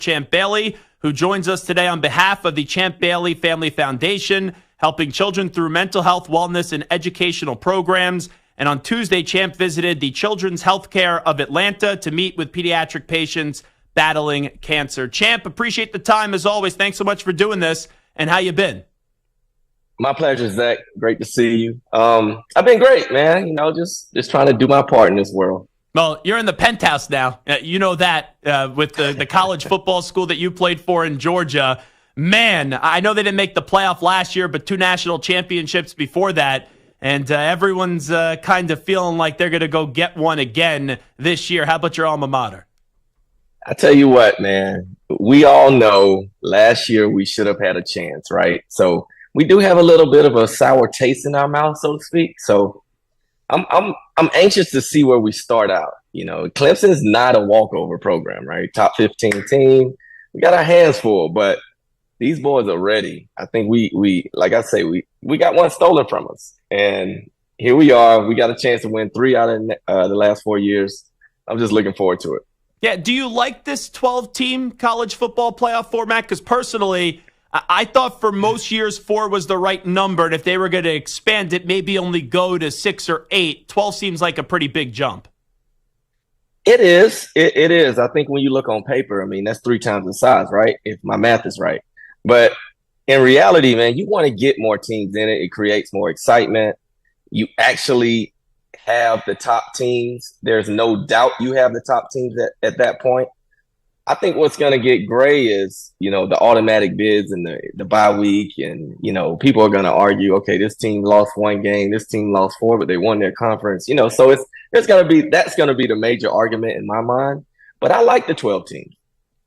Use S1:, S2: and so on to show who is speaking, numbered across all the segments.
S1: Champ Bailey, who joins us today on behalf of the Champ Bailey Family Foundation, helping children through mental health, wellness, and educational programs. And on Tuesday, Champ visited the Children's Healthcare of Atlanta to meet with pediatric patients battling cancer. Champ, appreciate the time as always. Thanks so much for doing this. And how you been?
S2: My pleasure, Zach. Great to see you. I've been great, man. Just trying to do my part in this world.
S1: Well, you're in the penthouse now. You know that with the college football school that you played for in Georgia. Man, I know they didn't make the playoff last year, but 2 national championships before that. And everyone's kind of feeling like they're going to go get one again this year. How about your alma mater?
S2: I tell you what, man, we all know last year we should have had a chance, right? So we do have a little bit of a sour taste in our mouth, so to speak. So I'm anxious to see where we start out. You know, Clemson's not a walkover program, right? Top 15 team. We got our hands full, but these boys are ready. I think we like I say, we got one stolen from us. And here we are. We got a chance to win 3 out of the last 4 years. I'm just looking forward to it.
S1: Yeah, do you like this 12-team college football playoff format? Because personally, I thought for most years 4 was the right number, and if they were going to expand it, maybe only go to 6 or 8. 12 seems like a pretty big jump.
S2: It is. It is. I think when you look on paper, I mean, that's 3 times the size, right? If my math is right. But in reality, man, you want to get more teams in it. It creates more excitement. You actually have the top teams. There's no doubt you have the top teams at that point. I think what's going to get gray is, the automatic bids and the bye week. And, people are going to argue, okay, this team lost 1 game, this team lost 4, but they won their conference, so that's going to be the major argument in my mind. But I like the 12 teams.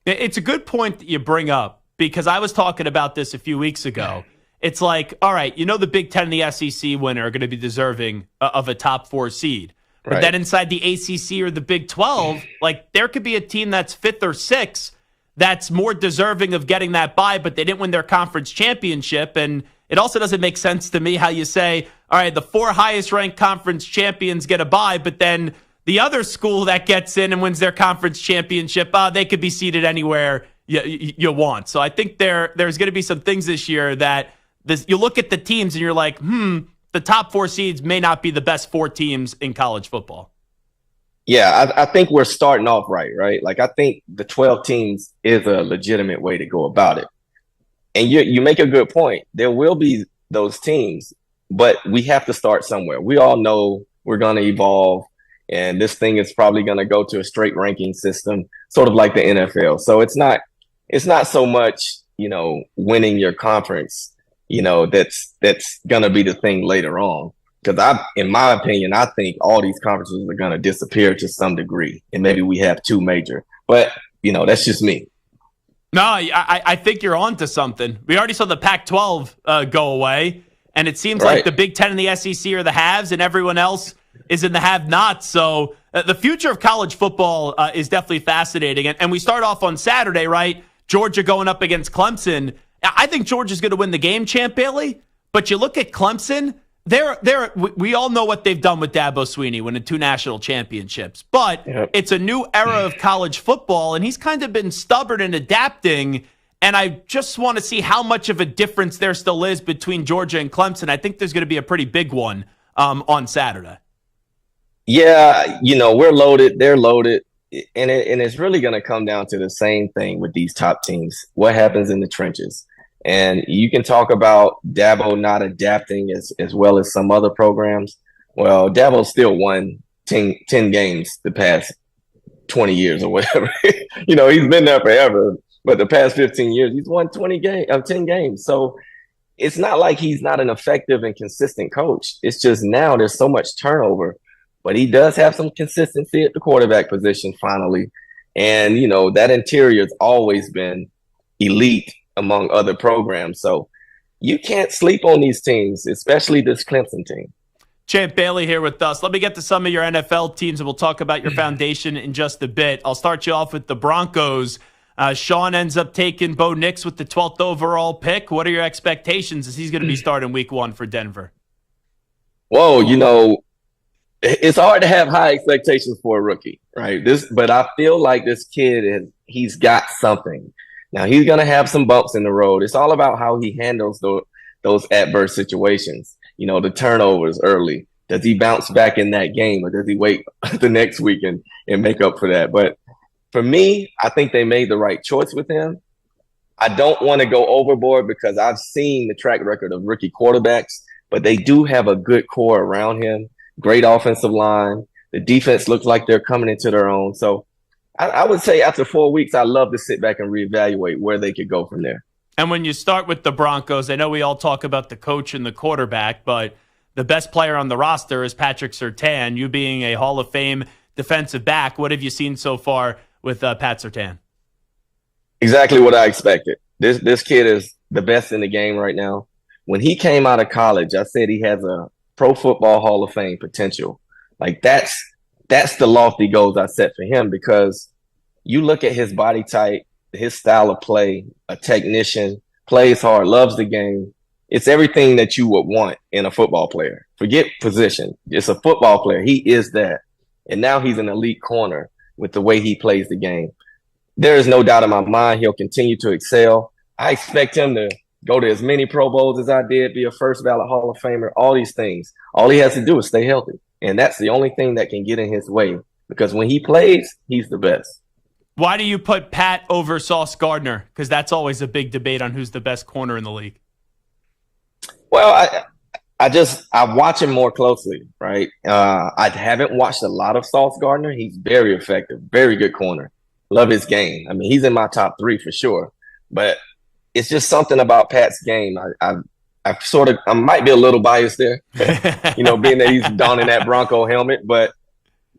S1: It's a good point that you bring up because I was talking about this a few weeks ago. It's like, all right, the Big Ten and the SEC winner are going to be deserving of a top 4 seed. But then inside the ACC or the Big 12, like there could be a team that's 5th or 6th that's more deserving of getting that bye, but they didn't win their conference championship. And it also doesn't make sense to me how you say, all right, the 4 highest ranked conference champions get a bye, but then the other school that gets in and wins their conference championship, they could be seated anywhere you want. So I think there's going to be some things this year that you look at the teams and you're like, the top 4 seeds may not be the best 4 teams in college football.
S2: Yeah, I think we're starting off right? Like, I think the 12 teams is a legitimate way to go about it. And you make a good point. There will be those teams, but we have to start somewhere. We all know we're going to evolve, and this thing is probably going to go to a straight ranking system, sort of like the NFL. So it's not so much, winning your conference, that's going to be the thing later on. Because in my opinion, I think all these conferences are going to disappear to some degree. And maybe we have 2 major. But, that's just me.
S1: No, I think you're on to something. We already saw the Pac-12 go away. And it seems like the Big Ten and the SEC are the haves and everyone else is in the have-nots. So the future of college football is definitely fascinating. And we start off on Saturday, right? Georgia going up against Clemson. I think Georgia's going to win the game, Champ Bailey. But you look at Clemson, we all know what they've done with Dabo Swinney, winning 2 national championships. But It's a new era of college football, and he's kind of been stubborn in adapting. And I just want to see how much of a difference there still is between Georgia and Clemson. I think there's going to be a pretty big one on Saturday.
S2: Yeah, we're loaded. They're loaded. And it's really going to come down to the same thing with these top teams. What happens in the trenches? And you can talk about Dabo not adapting as well as some other programs. Well, Dabo still won 10 games the past 20 years or whatever. He's been there forever. But the past 15 years, he's won 10 games. So it's not like he's not an effective and consistent coach. It's just now there's so much turnover. But he does have some consistency at the quarterback position finally. And, that interior has always been elite among other programs. So you can't sleep on these teams, especially this Clemson team.
S1: Champ Bailey here with us. Let me get to some of your NFL teams, and we'll talk about your foundation in just a bit. I'll start you off with the Broncos. Sean ends up taking Bo Nix with the 12th overall pick. What are your expectations as he's going to be starting week 1 for Denver?
S2: Whoa, it's hard to have high expectations for a rookie, right? But I feel like this kid he's got something. Now he's gonna have some bumps in the road. It's all about how he handles those adverse situations. The turnovers early. Does he bounce back in that game, or does he wait the next week and make up for that? But for me, I think they made the right choice with him. I don't want to go overboard because I've seen the track record of rookie quarterbacks, but they do have a good core around him. Great offensive line. The defense looks like they're coming into their own. So I would say after 4 weeks, I love to sit back and reevaluate where they could go from there.
S1: And when you start with the Broncos, I know we all talk about the coach and the quarterback, but the best player on the roster is Patrick Surtain. You being a Hall of Fame defensive back, what have you seen so far with Pat Surtain?
S2: Exactly what I expected. This kid is the best in the game right now. When he came out of college, I said he has a Pro Football Hall of Fame potential. Like that's the lofty goals I set for him, because you look at his body type, his style of play, a technician, plays hard, loves the game. It's everything that you would want in a football player. Forget position. It's a football player. He is that. And now he's an elite corner with the way he plays the game. There is no doubt in my mind he'll continue to excel. I expect him to go to as many Pro Bowls as I did, be a first ballot Hall of Famer, all these things. All he has to do is stay healthy. And that's the only thing that can get in his way, because when he plays, he's the best.
S1: Why do you put Pat over Sauce Gardner? Because that's always a big debate on who's the best corner in the league.
S2: Well, I watch him more closely, right? I haven't watched a lot of Sauce Gardner. He's very effective, very good corner. Love his game. I mean, he's in my top 3 for sure. But it's just something about Pat's game. I might be a little biased there, being that he's donning that Bronco helmet. But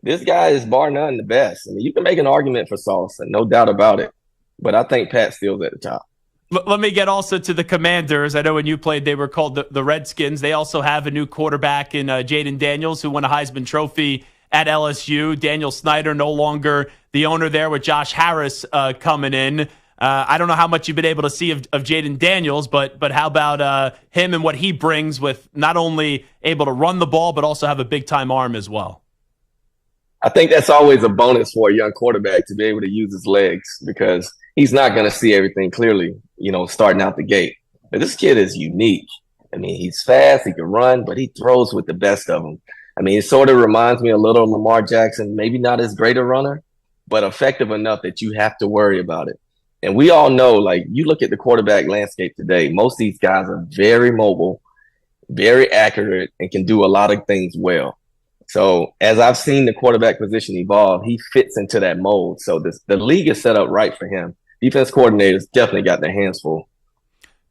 S2: this guy is bar none the best. I mean, you can make an argument for Sauce, no doubt about it. But I think Pat's still at the top.
S1: Let me get also to the Commanders. I know when you played, they were called the Redskins. They also have a new quarterback in Jaden Daniels, who won a Heisman Trophy at LSU. Daniel Snyder no longer the owner there, with Josh Harris coming in. I don't know how much you've been able to see of Jaden Daniels, but how about him and what he brings with not only able to run the ball, but also have a big-time arm as well?
S2: I think that's always a bonus for a young quarterback, to be able to use his legs, because he's not going to see everything clearly, starting out the gate. But this kid is unique. I mean, he's fast, he can run, but he throws with the best of them. I mean, it sort of reminds me a little of Lamar Jackson, maybe not as great a runner, but effective enough that you have to worry about it. And we all know, like, you look at the quarterback landscape today, most of these guys are very mobile, very accurate, and can do a lot of things well. So as I've seen the quarterback position evolve, he fits into that mold. So the league is set up right for him. Defense coordinators definitely got their hands full.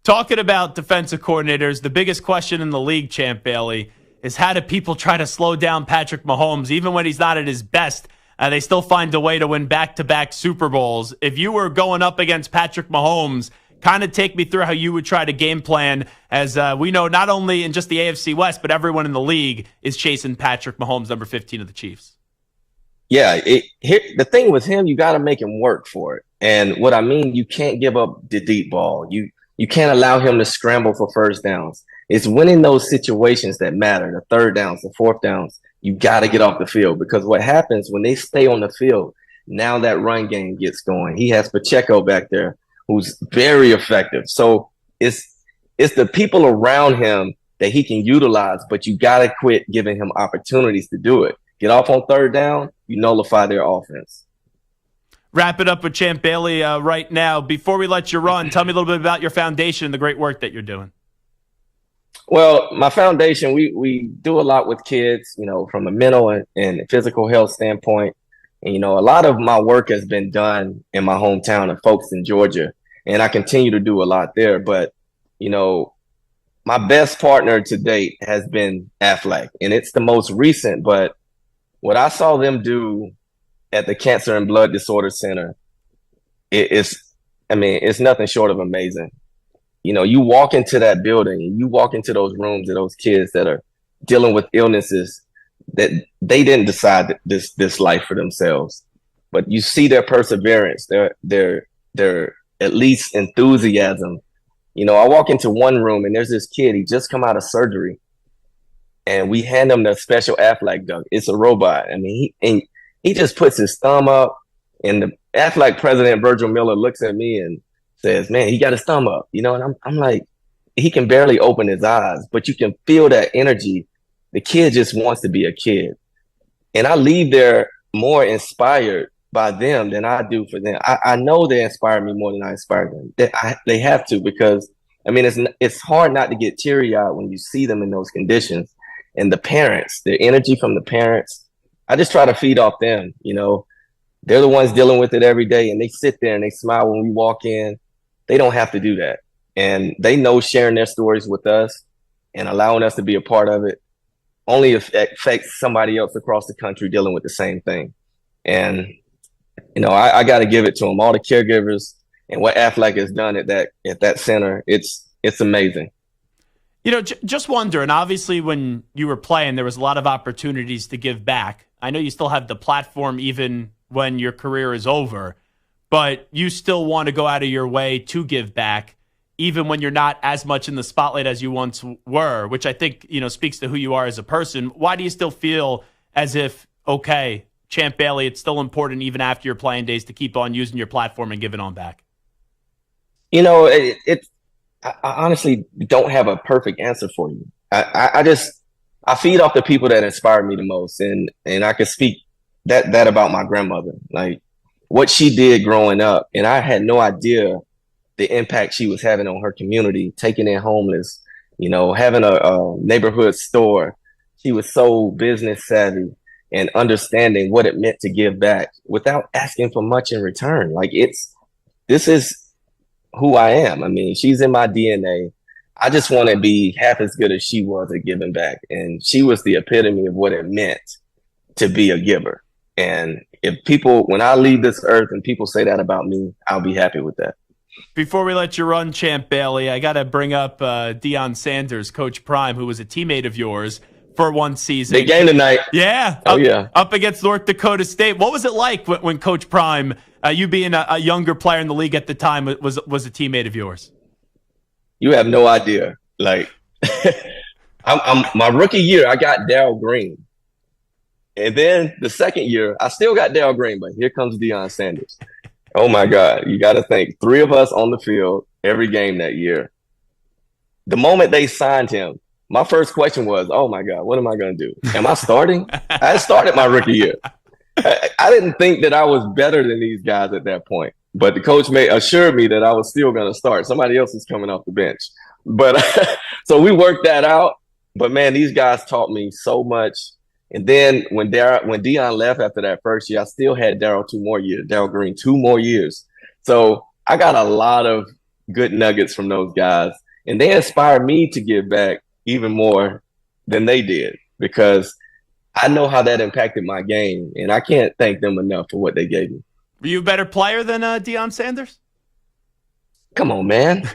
S1: Talking about defensive coordinators, the biggest question in the league, Champ Bailey, is how do people try to slow down Patrick Mahomes? Even when he's not at his best, they still find a way to win back-to-back Super Bowls. If you were going up against Patrick Mahomes, kind of take me through how you would try to game plan, as we know not only in just the AFC West, but everyone in the league is chasing Patrick Mahomes, number 15 of the Chiefs.
S2: Yeah, the thing with him, you got to make him work for it. And what I mean, you can't give up the deep ball. You can't allow him to scramble for first downs. It's winning those situations that matter, the third downs, the fourth downs. You got to get off the field, because what happens when they stay on the field, now that run game gets going. He has Pacheco back there, who's very effective. So it's the people around him that he can utilize, but you got to quit giving him opportunities to do it. Get off on third down, you nullify their offense.
S1: Wrap it up with Champ Bailey right now. Before we let you run, tell me a little bit about your foundation and the great work that you're doing.
S2: Well, my foundation, we do a lot with kids, from a mental and physical health standpoint. And, a lot of my work has been done in my hometown of Folkestone, Georgia, and I continue to do a lot there. But, my best partner to date has been Aflac, and it's the most recent. But what I saw them do at the Cancer and Blood Disorder Center, it's nothing short of amazing. You walk into that building and you walk into those rooms of those kids that are dealing with illnesses that they didn't decide this life for themselves, but you see their perseverance, their at least enthusiasm. I walk into one room and there's this kid, he just come out of surgery, and we hand him the special Aflac duck. It's a robot. I mean, he just puts his thumb up, and the Aflac president, Virgil Miller, looks at me and says, man, he got his thumb up, you know, and I'm like, he can barely open his eyes, but you can feel that energy. The kid just wants to be a kid. And I leave there more inspired by them than I do for them. I know they inspire me more than I inspire them. They have to, because, I mean, it's hard not to get teary-eyed when you see them in those conditions. And the parents, the energy from the parents, I just try to feed off them, you know. They're the ones dealing with it every day, and they sit there and they smile when we walk in. They don't have to do that. And they know sharing their stories with us and allowing us to be a part of it only affects somebody else across the country dealing with the same thing. And, you know, I got to give it to them, all the caregivers, and what Aflac has done at that center. It's amazing.
S1: You know, just wondering, obviously when you were playing, there was a lot of opportunities to give back. I know you still have the platform even when your career is over, but you still want to go out of your way to give back, even when you're not as much in the spotlight as you once were, which I think, you know, speaks to who you are as a person. Why do you still feel as if, okay, Champ Bailey, it's still important even after your playing days to keep on using your platform and giving on back?
S2: You know, I honestly don't have a perfect answer for you. I feed off the people that inspire me the most, and I can speak that about my grandmother, like what she did growing up, and I had no idea the impact she was having on her community, taking in homeless, you know, having a neighborhood store. She was so business savvy and understanding what it meant to give back without asking for much in return. Like this is who I am. I mean, she's in my DNA. I just want to be half as good as she was at giving back. And she was the epitome of what it meant to be a giver. And when I leave this earth and people say that about me, I'll be happy with that.
S1: Before we let you run, Champ Bailey, I got to bring up Deion Sanders, Coach Prime, who was a teammate of yours for one season.
S2: Big game tonight.
S1: Yeah. Up against North Dakota State. What was it like when Coach Prime, you being a younger player in the league at the time, was a teammate of yours?
S2: You have no idea. Like, my rookie year, I got Darryl Green. And then the second year, I still got Darryl Green, but here comes Deion Sanders. Oh, my God. You got to think. 3 of us on the field every game that year. The moment they signed him, my first question was, oh, my God, what am I going to do? Am I starting? I started my rookie year. I didn't think that I was better than these guys at that point. But the coach assured me that I was still going to start. Somebody else is coming off the bench. But so we worked that out. But, man, these guys taught me so much. And then when Deion left after that first year, I still had Darryl Green 2 more years. So I got a lot of good nuggets from those guys. And they inspired me to give back even more than they did, because I know how that impacted my game. And I can't thank them enough for what they gave me.
S1: Were you a better player than Deion Sanders?
S2: Come on, man.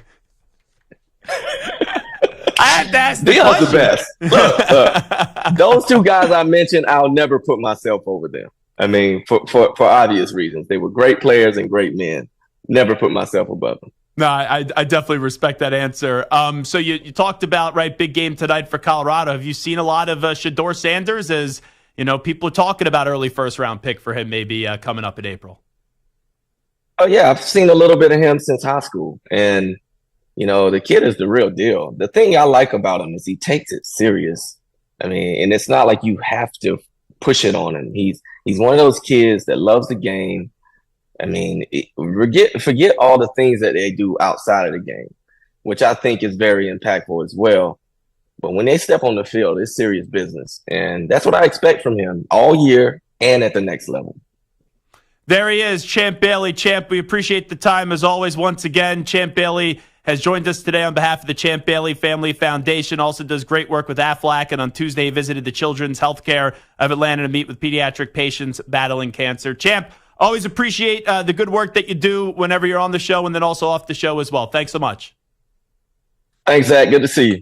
S1: I had to ask the
S2: Deion's
S1: question.
S2: the best. Look, those 2 guys I mentioned, I'll never put myself over them. I mean, for obvious reasons. They were great players and great men. Never put myself above them.
S1: No, I definitely respect that answer. So you talked about, right, big game tonight for Colorado. Have you seen a lot of Shedeur Sanders? As you know, people are talking about early first-round pick for him maybe coming up in April.
S2: Oh, yeah. I've seen a little bit of him since high school. And you know, the kid is the real deal. The thing I like about him is he takes it serious. I mean, and it's not like you have to push it on him. He's one of those kids that loves the game. I mean, forget all the things that they do outside of the game, which I think is very impactful as well. But when they step on the field, it's serious business. And that's what I expect from him all year and at the next level.
S1: There he is, Champ Bailey. Champ, we appreciate the time as always. Once again, Champ Bailey has joined us today on behalf of the Champ Bailey Family Foundation. Also does great work with Aflac, and on Tuesday he visited the Children's Healthcare of Atlanta to meet with pediatric patients battling cancer. Champ, always appreciate the good work that you do whenever you're on the show and then also off the show as well. Thanks so much.
S2: Thanks, Zach. Good to see you.